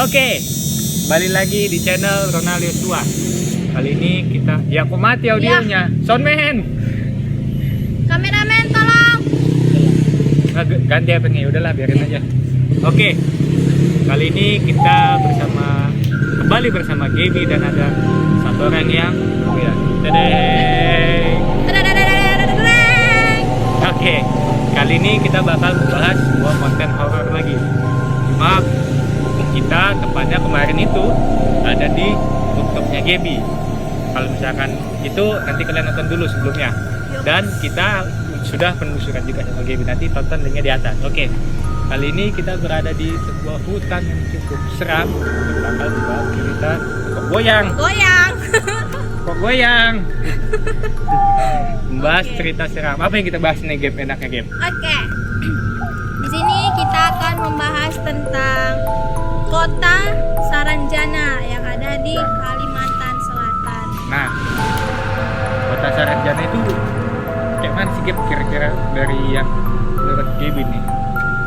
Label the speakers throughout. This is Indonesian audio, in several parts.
Speaker 1: Oke, balik lagi di channel Ronaldo Tua. Kali ini kita, ya kok mati audionya? Soundman,
Speaker 2: Kameramen tolong.
Speaker 1: nggak ganti apa-nya? Udahlah biarin aja. Oke, kali ini kita kembali bersama Gaby dan ada satu orang yang ya, Oke, kali ini kita bakal membahas sebuah konten horor lagi. Cuma kita tepatnya kemarin itu ada di rooftopnya Gaby. Kalau misalkan itu nanti kalian nonton dulu sebelumnya. Dan kita sudah penelusuran juga sama Gaby, nanti tonton linknya di atas. Oke, kali ini kita berada di sebuah hutan yang cukup seram. Kita bakal membahas cerita kok goyang. Kok goyang. Membahas cerita seram. Apa yang kita bahas nih, Gaby? Enaknya, Gaby?
Speaker 2: Oke. Di sini kita akan membahas tentang Kota Saranjana yang ada di Kalimantan Selatan.
Speaker 1: Nah, Kota Saranjana itu kayak mana sih, Gaby, kira-kira dari yang menurut Gaby nih?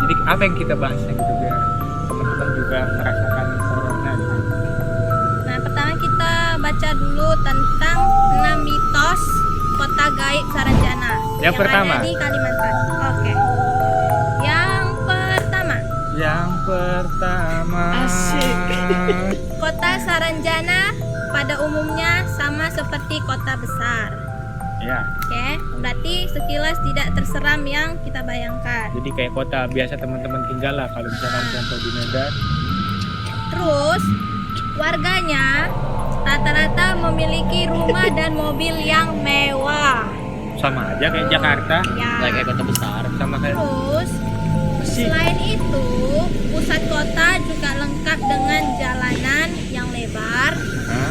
Speaker 1: Jadi apa yang kita bahasnya gitu biar teman-teman juga merasakan horornya gitu.
Speaker 2: Nah, pertama kita baca dulu tentang 6 mitos Kota Gaib Saranjana
Speaker 1: Yang pertama
Speaker 2: ada di Kalimantan. Oke. Yang pertama.
Speaker 3: Asik.
Speaker 2: Kota Saranjana pada umumnya sama seperti kota besar.
Speaker 1: Ya.
Speaker 2: Oke, berarti sekilas tidak terseram yang kita bayangkan.
Speaker 1: Jadi kayak kota biasa teman-teman tinggal lah kalau misalkan contoh di Medan.
Speaker 2: Terus warganya rata-rata memiliki rumah dan mobil yang mewah.
Speaker 1: Sama aja kayak Jakarta,
Speaker 2: Ya.
Speaker 3: Kayak kota besar.
Speaker 1: sama kayak
Speaker 2: Terus selain itu, pusat kota juga lengkap dengan jalanan yang lebar,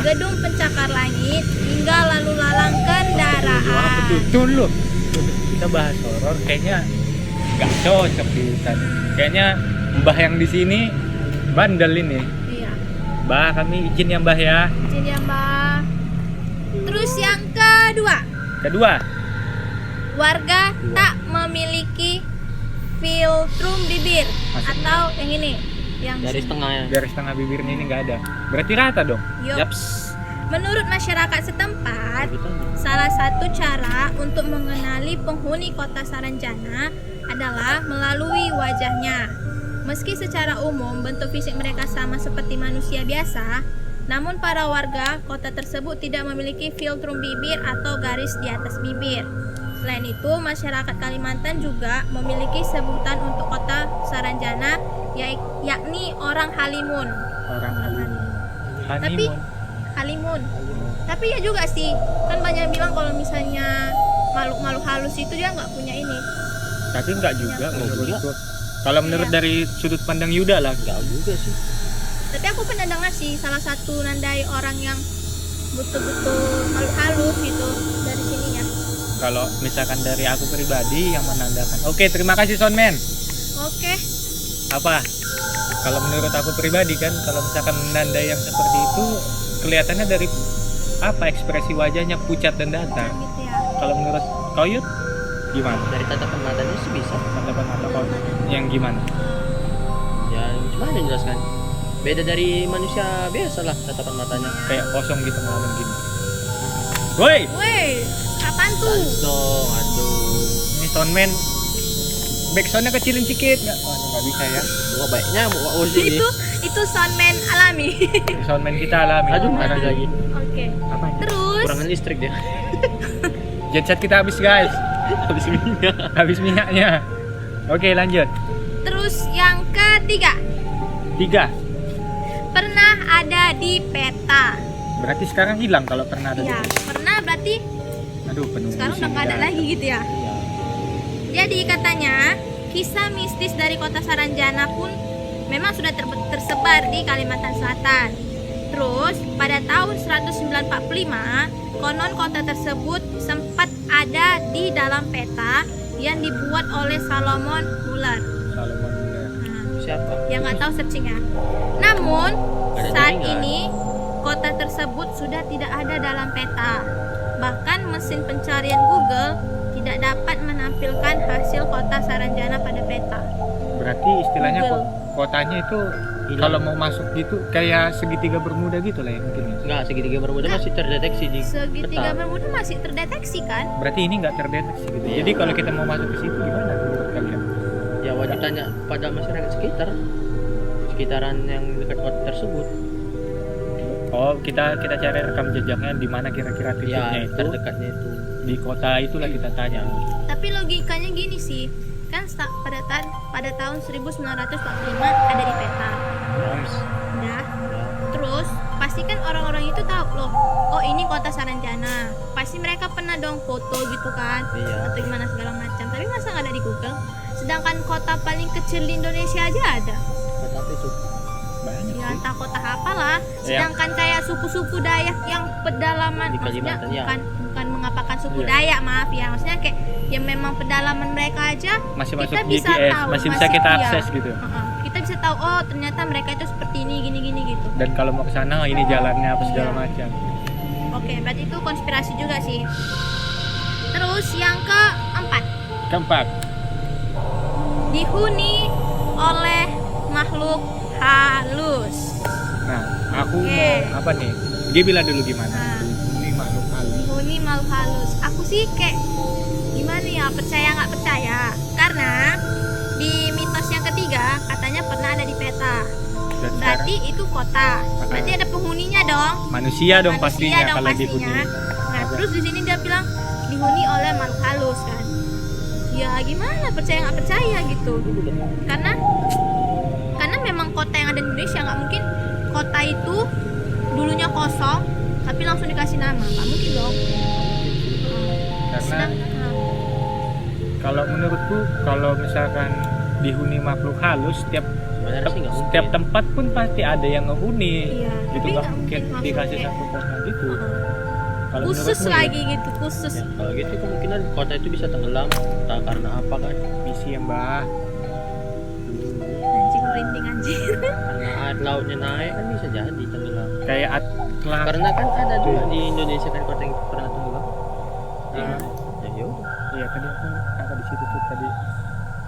Speaker 2: gedung pencakar langit, hingga lalu lalang kendaraan.
Speaker 1: Dulu kita bahas horor kayaknya nggak cocok di hutan. Kayaknya Mbah yang di sini bandel ini.
Speaker 2: Iya.
Speaker 1: Mbah, kami izin ya Mbah ya.
Speaker 2: Izin ya, Mbak. Terus yang kedua, warga tak memiliki filtrum bibir.
Speaker 1: Maksudnya?
Speaker 2: Atau yang ini, yang
Speaker 3: Dari setengahnya.
Speaker 1: Dari setengah bibirnya ini nggak ada. Berarti rata dong.
Speaker 2: Yup.
Speaker 3: Yaps.
Speaker 2: Menurut masyarakat setempat,
Speaker 3: Gitu.
Speaker 2: salah satu cara untuk mengenali penghuni kota Saranjana adalah melalui wajahnya. Meski secara umum bentuk fisik mereka sama seperti manusia biasa, namun para warga kota tersebut tidak memiliki filtrum bibir atau garis di atas bibir. Selain itu, masyarakat Kalimantan juga memiliki sebutan untuk kota Saranjana, yakni orang Halimun.
Speaker 1: Orang
Speaker 2: Tapi
Speaker 1: honeymoon.
Speaker 2: Halimun. Tapi ya juga sih, kan banyak yang bilang kalau misalnya makhluk-makhluk halus itu dia nggak punya ini.
Speaker 1: Tapi nggak juga
Speaker 2: Ya,
Speaker 1: menurutku. Kalau menurut
Speaker 2: Iya.
Speaker 1: dari sudut pandang Yuda lah.
Speaker 3: Enggak juga sih.
Speaker 2: Tapi aku pernah dengar sih salah satu nandai orang yang betul-betul makhluk halus gitu dari sininya.
Speaker 1: Kalau misalkan dari aku pribadi yang menandakan. Oke, terima kasih Soundman.
Speaker 2: Oke.
Speaker 1: Apa? Kalau menurut aku pribadi kan, kalau misalkan menandai yang seperti itu kelihatannya dari apa ekspresi wajahnya pucat dan datar.
Speaker 2: Gitu ya.
Speaker 1: Kalau menurut kau Yud, gimana?
Speaker 3: Dari tatapan matanya sih bisa.
Speaker 1: Tatapan mata kau yang gimana?
Speaker 3: Ya gimana jelaskan? Beda dari manusia biasa lah tatapan matanya.
Speaker 1: Kayak kosong gitu ngelamun gini. Woi,
Speaker 2: Woi, apaan tuh?
Speaker 3: Dong, aduh.
Speaker 1: ini Soundman backsoundnya kecilin sedikit nggak bisa ya.
Speaker 3: Wah baiknya mau sini.
Speaker 2: Itu soundman alami.
Speaker 1: Soundman kita alami.
Speaker 3: Aduh
Speaker 1: Karena
Speaker 3: mati lagi.
Speaker 2: Oke.
Speaker 1: apa ini?
Speaker 2: Terus
Speaker 3: Kurangan listrik dia.
Speaker 1: Genset kita habis guys.
Speaker 3: Habis minyak.
Speaker 1: Habis minyaknya. Oke, lanjut.
Speaker 2: Terus yang ketiga,
Speaker 1: 3.
Speaker 2: pernah ada di peta.
Speaker 1: Berarti sekarang hilang kalau pernah ada.
Speaker 2: Ya, pernah berarti
Speaker 1: Aduh, penuh.
Speaker 2: sekarang udah nggak ada lagi gitu ya.
Speaker 3: Iya.
Speaker 2: Jadi katanya kisah mistis dari kota Saranjana pun memang sudah tersebar di Kalimantan Selatan. Terus pada tahun 1945 konon kota tersebut sempat ada di dalam peta yang dibuat oleh Solomon Muller.
Speaker 1: Salomon Muller.
Speaker 2: Nah,
Speaker 3: Siapa?
Speaker 2: yang nggak tahu searching ya. Namun
Speaker 3: Ada
Speaker 2: saat
Speaker 3: jaringan.
Speaker 2: ini kota tersebut sudah tidak ada dalam peta. Bahkan mesin pencarian Google tidak dapat menampilkan hasil kota Saranjana pada peta.
Speaker 1: Berarti istilahnya
Speaker 2: Google.
Speaker 1: kotanya itu
Speaker 3: Hilang.
Speaker 1: kalau mau masuk gitu kayak segitiga bermuda gitu lah ya mungkin ya.
Speaker 3: Enggak, segitiga bermuda masih terdeteksi di
Speaker 2: Segitiga
Speaker 3: peta.
Speaker 2: bermuda masih terdeteksi kan?
Speaker 1: Berarti ini nggak terdeteksi gitu.
Speaker 3: Iya.
Speaker 1: Jadi kalau kita mau masuk ke situ gimana menurut kalian?
Speaker 3: Ya wajib tanya pada masyarakat sekitaran yang dekat kota tersebut.
Speaker 1: Oh, kita cari rekam jejaknya di mana kira-kira titiknya
Speaker 3: Ya,
Speaker 1: itu.
Speaker 3: terdekatnya itu.
Speaker 1: Di kota itulah kita tanya.
Speaker 2: Tapi logikanya gini sih, kan pada tahun 1945 ada di peta. Udah. Terus pasti kan orang-orang itu tahu loh, oh ini kota Saranjana. Pasti mereka pernah dong foto gitu kan,
Speaker 3: Iya.
Speaker 2: atau gimana segala macam. Tapi masa nggak ada di Google? Sedangkan kota paling kecil di Indonesia aja ada.
Speaker 3: Kota apa itu?
Speaker 1: Banyak
Speaker 2: Ya
Speaker 1: sih.
Speaker 2: entah kota apalah. Sedangkan kayak suku-suku Dayak yang pedalaman,
Speaker 3: Di
Speaker 2: maksudnya
Speaker 3: Kalimantan, ya.
Speaker 2: bukan mengapakan suku
Speaker 1: Iya.
Speaker 2: Dayak, maaf ya. Maksudnya kayak yang memang pedalaman mereka aja
Speaker 1: Masih masuk
Speaker 2: kita bisa
Speaker 1: GPS,
Speaker 2: tahu,
Speaker 1: masih bisa kita
Speaker 2: iya.
Speaker 1: akses gitu.
Speaker 2: Kita bisa tahu oh ternyata mereka itu seperti ini gini gitu.
Speaker 1: Dan kalau mau ke sana ini jalannya apa segala
Speaker 2: Iya.
Speaker 1: macam.
Speaker 2: Oke, berarti itu konspirasi juga sih. Terus yang keempat,
Speaker 1: Keempat,
Speaker 2: dihuni oleh makhluk halus.
Speaker 1: nah aku
Speaker 2: Oke.
Speaker 1: mau apa nih? Dia bilang dulu gimana?
Speaker 2: Nah.
Speaker 1: Ini makhluk halus.
Speaker 2: Dihuni makhluk halus. Aku sih kayak gimana ya, percaya nggak percaya? Karena di mitos yang ketiga katanya pernah ada di peta.
Speaker 1: Dan
Speaker 2: Berarti itu kota. Berarti ada penghuninya dong.
Speaker 1: manusia dong
Speaker 2: Manusia
Speaker 1: pastinya
Speaker 2: dong
Speaker 1: kalau
Speaker 2: pastinya.
Speaker 1: dihuni.
Speaker 2: Nah, terus di sini dia bilang dihuni oleh makhluk halus kan. Ya gimana, percaya nggak percaya gitu. Karena memang kota yang ada di Indonesia nggak mungkin kota itu dulunya kosong tapi langsung dikasih nama, nggak mungkin dong.
Speaker 1: Karena kalau menurutku kalau misalkan dihuni makhluk halus
Speaker 3: Sebenarnya sih nggak
Speaker 1: setiap
Speaker 3: mungkin.
Speaker 1: tempat pun pasti ada yang ngehuni.
Speaker 2: Iya,
Speaker 1: Gitu
Speaker 2: tapi
Speaker 1: nggak
Speaker 2: nggak
Speaker 1: mungkin
Speaker 2: langsung
Speaker 1: dikasih
Speaker 2: kayak,
Speaker 1: satu kota gitu. Kalau
Speaker 2: khusus
Speaker 1: menurutmu
Speaker 2: lagi gitu, khusus.
Speaker 3: Ya, kalau gitu kemungkinan kota itu bisa tenggelam, entah karena apa kan?
Speaker 1: misi ya mbak.
Speaker 2: Anjing merinding anjing.
Speaker 3: Karena air lautnya naik kan bisa jadi tenggelam.
Speaker 1: Kayak Atlas.
Speaker 3: Karena kan ada juga di Indonesia kan kota yang pernah tenggelam.
Speaker 1: Ah.
Speaker 3: Ya yaudah.
Speaker 1: Iya tadi aku kata di situ tuh tadi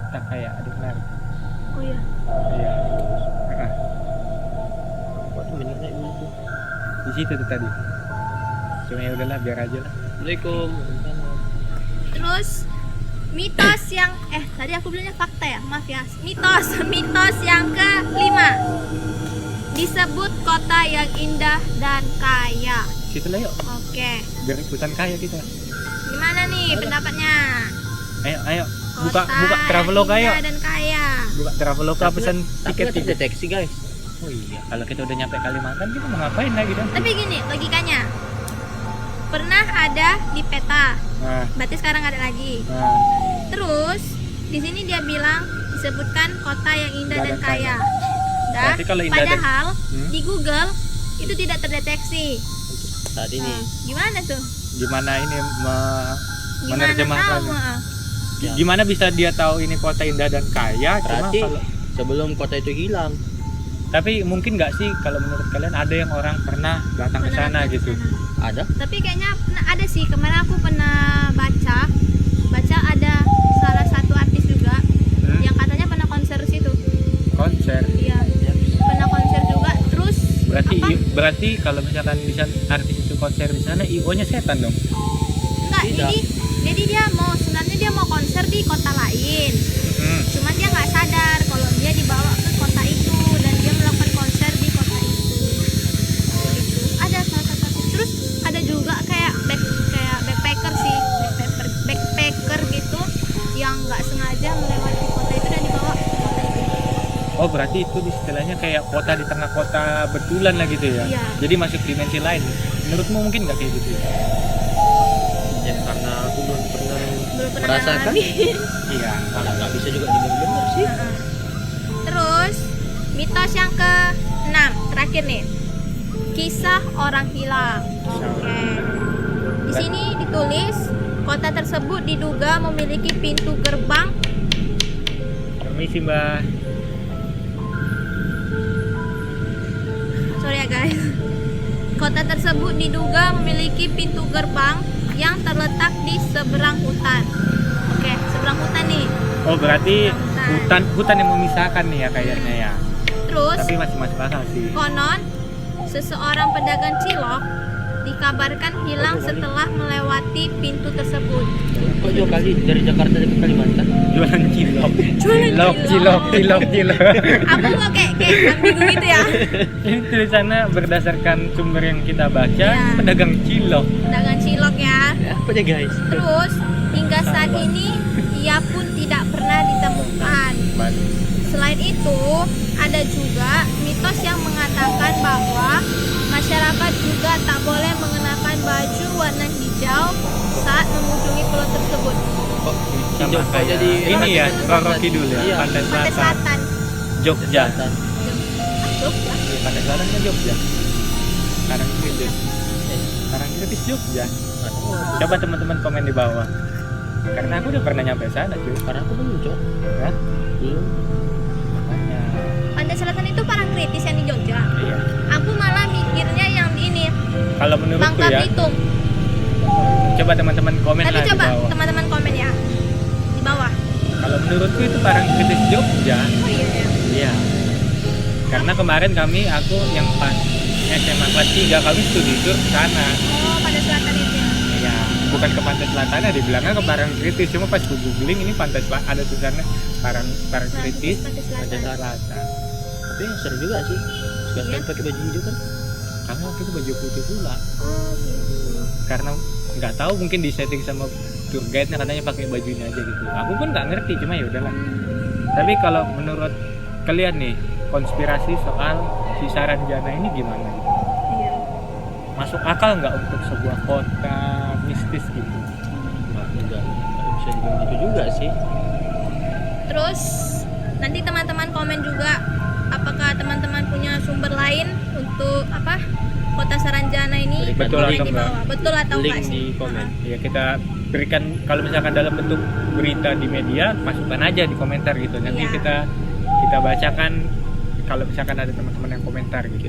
Speaker 1: tak kayak ada yang lari.
Speaker 2: Oh iya.
Speaker 1: Iya. Ah,
Speaker 3: Kok tuh bener kayak gitu?
Speaker 1: di situ tuh tadi. Cuma ya udahlah biar aja lah.
Speaker 3: Assalamualaikum.
Speaker 2: Terus mitos yang tadi aku bilangnya fakta ya, maaf ya. Mitos yang kelima, disebut kota yang indah dan kaya.
Speaker 1: Situ lah yuk.
Speaker 2: Oke,
Speaker 1: Biar ikutan kaya kita.
Speaker 2: gimana nih pendapatnya?
Speaker 1: Ayo buka
Speaker 2: Kota
Speaker 1: Traveloka
Speaker 2: yang
Speaker 1: yuk.
Speaker 2: indah dan kaya.
Speaker 1: Buka Traveloka pesan
Speaker 3: Tapi
Speaker 1: tiket
Speaker 3: nggak
Speaker 1: tiket.
Speaker 3: terdeteksi guys.
Speaker 1: Oh iya, kalau kita udah nyampe Kalimantan kita mau ngapain lagi dan?
Speaker 2: Tapi gini logikanya, pernah ada di peta,
Speaker 1: Nah,
Speaker 2: berarti sekarang ada lagi.
Speaker 1: nah,
Speaker 2: Terus di sini dia bilang disebutkan kota yang indah dan kaya. Dah,
Speaker 1: Berarti kalau indah dan-
Speaker 2: padahal
Speaker 1: Hmm?
Speaker 2: di Google itu tidak terdeteksi.
Speaker 3: Tadi nih.
Speaker 2: Gimana tuh?
Speaker 1: gimana ini
Speaker 2: Gimana
Speaker 1: menerjemahkan?
Speaker 2: tahu?
Speaker 3: Ya.
Speaker 1: Gimana bisa dia tahu ini kota indah dan kaya? Cuma
Speaker 3: Berarti
Speaker 1: kalau
Speaker 3: sebelum kota itu hilang.
Speaker 1: tapi mungkin nggak sih kalau menurut kalian ada yang orang pernah datang ke
Speaker 2: Pernah
Speaker 1: sana
Speaker 2: datang ke
Speaker 1: gitu?
Speaker 2: sana.
Speaker 3: Ada?
Speaker 2: Tapi kayaknya pernah ada sih, kemarin aku pernah baca ada salah satu artis juga
Speaker 1: Hmm?
Speaker 2: yang katanya pernah konser di situ.
Speaker 1: Konser.
Speaker 2: Iya, pernah konser juga. Terus
Speaker 1: Berarti
Speaker 2: apa?
Speaker 1: berarti kalau misalkan bisa artis itu konser di sana, IO-nya setan dong.
Speaker 2: Enggak,
Speaker 3: Tidak.
Speaker 2: jadi dia sebenarnya dia mau konser di kota lain.
Speaker 1: Hmm.
Speaker 2: Cuman dia nggak sadar kalau dia dibawa ke kota itu dan dia melakukan konser di kota itu. Gitu. Ada salah satu artis. Terus ada juga kayak backpacker sih, backpacker gitu yang nggak sengaja melewati kota itu dan dibawa ke kota itu.
Speaker 1: Oh berarti itu istilahnya kayak kota di tengah kota betulan lah gitu ya?
Speaker 2: Iya.
Speaker 1: Jadi masuk dimensi lain. Menurutmu mungkin nggak kayak gitu ya?
Speaker 3: Ya karena aku belum pernah
Speaker 2: Belum pernah
Speaker 3: merasakan.
Speaker 2: ngalamin.
Speaker 1: Iya.
Speaker 3: Kalau nggak bisa juga dibener-bener sih.
Speaker 2: Heeh. Terus mitos yang ke-6 terakhir nih, kisah orang hilang. Oke. Di sini ditulis kota tersebut diduga memiliki pintu gerbang.
Speaker 1: Permisi mbak.
Speaker 2: Sorry ya guys. Kota tersebut diduga memiliki pintu gerbang yang terletak di seberang hutan. Oke, seberang hutan nih.
Speaker 1: Oh, berarti
Speaker 2: Hutan.
Speaker 1: hutan yang memisahkan nih ya kayaknya ya.
Speaker 2: Terus
Speaker 1: Tapi masih masuk akal sih.
Speaker 2: konon seseorang pedagang cilok dikabarkan hilang setelah melewati pintu tersebut.
Speaker 3: Kok jauh kali dari Jakarta ke Kalimantan?
Speaker 1: Jualan cilok.
Speaker 2: Jualan cilok.
Speaker 1: Cilok.
Speaker 2: Aku kok kayak ambigu gitu ya.
Speaker 1: Ini tulisannya berdasarkan sumber yang kita baca,
Speaker 2: Iya.
Speaker 1: pedagang cilok.
Speaker 2: Pedagang cilok ya.
Speaker 3: Apa ya guys?
Speaker 2: Terus hingga saat ini ia pun tidak pernah ditemukan. Selain itu, ada juga mitos yang mengatakan bahwa masyarakat juga tak boleh mengenakan baju warna hijau saat mengunjungi pulau tersebut.
Speaker 3: Kok
Speaker 1: Sama
Speaker 3: hijau kok
Speaker 1: kayak
Speaker 3: jadi
Speaker 1: ini ya, Roro Kidul ya,
Speaker 3: Iya.
Speaker 1: Pantai
Speaker 2: Pantai
Speaker 1: Selatan,
Speaker 2: Selatan.
Speaker 1: Jogja.
Speaker 3: Selatan.
Speaker 2: Jogja.
Speaker 1: Pantai Selatan kan Jogja. Karangkritis. Karangkritis Jogja. Coba teman-teman komen di bawah. Karena aku udah pernah nyampe sana, cuy.
Speaker 3: Karena aku belum cok.
Speaker 1: Hah?
Speaker 3: Belum.
Speaker 1: Makanya.
Speaker 2: Pantai Selatan itu Parangtritis yang di Jogja.
Speaker 1: Iya.
Speaker 2: Aku malah mikirnya yang di ini,
Speaker 1: Kalau menurutku
Speaker 2: Bangka
Speaker 1: ya,
Speaker 2: Belitung.
Speaker 1: coba teman-teman komen
Speaker 2: Tapi
Speaker 1: lah di
Speaker 2: coba
Speaker 1: bawah.
Speaker 2: teman-teman komen ya di bawah.
Speaker 1: Kalau menurutku itu Parangkritis Jogja.
Speaker 2: Oh iya ya.
Speaker 1: Iya. Karena kemarin aku yang pas SMA kelas 3 kami studi tour ke sana.
Speaker 2: Oh, Pantai Selatan itu ya.
Speaker 1: Iya, bukan ke Pantai Selatan, dibilangnya ke Parangkritis. Cuma pas gue googling ini Pantai Selatan, ada tulisannya Parangkritis
Speaker 2: Pantai
Speaker 1: Pantai
Speaker 2: Selatan.
Speaker 1: Selatan.
Speaker 3: Tapi seru juga sih. Sekarang
Speaker 2: Iya.
Speaker 3: pakai baju hijau kan?
Speaker 1: Kami waktu itu baju putih pula.
Speaker 2: Oh gitu.
Speaker 1: Karena nggak tahu mungkin di setting sama tour guide-nya katanya pakai bajunya aja gitu. Aku pun nggak ngerti, cuma ya udahlah. Tapi kalau menurut kalian nih, konspirasi soal si Saranjana ini gimana?
Speaker 2: Iya.
Speaker 1: Masuk akal nggak untuk sebuah kota mistis gitu?
Speaker 3: Nggak juga. Nggak bisa dibilang gitu juga sih.
Speaker 2: Terus nanti teman-teman komen juga apakah teman-teman punya sumber lain untuk apa kota Saranjana ini.
Speaker 3: Betul
Speaker 2: Komen
Speaker 1: atau
Speaker 2: di
Speaker 1: enggak?
Speaker 2: bawah. Betul atau
Speaker 3: Link
Speaker 2: enggak sih?
Speaker 3: di komen.
Speaker 1: Ya kita berikan, kalau misalkan dalam bentuk berita di media, masukkan aja di komentar gitu. Nanti
Speaker 2: Iya.
Speaker 1: kita bacakan kalau misalkan ada teman-teman yang komentar gitu.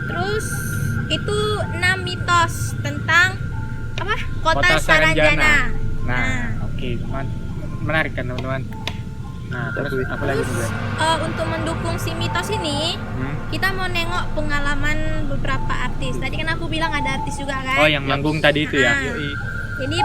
Speaker 2: Terus itu 6 mitos tentang apa kota Saranjana.
Speaker 1: Nah, oke, menarik kan teman-teman. Nah, terus apa lagi nih, Jan?
Speaker 2: Untuk mendukung si mitos ini
Speaker 1: Hmm?
Speaker 2: kita mau nengok pengalaman beberapa artis. Tadi kan aku bilang ada artis juga kan.
Speaker 1: Oh, yang manggung tadi itu ya.
Speaker 2: Ah.
Speaker 3: Yoi.
Speaker 2: Jadi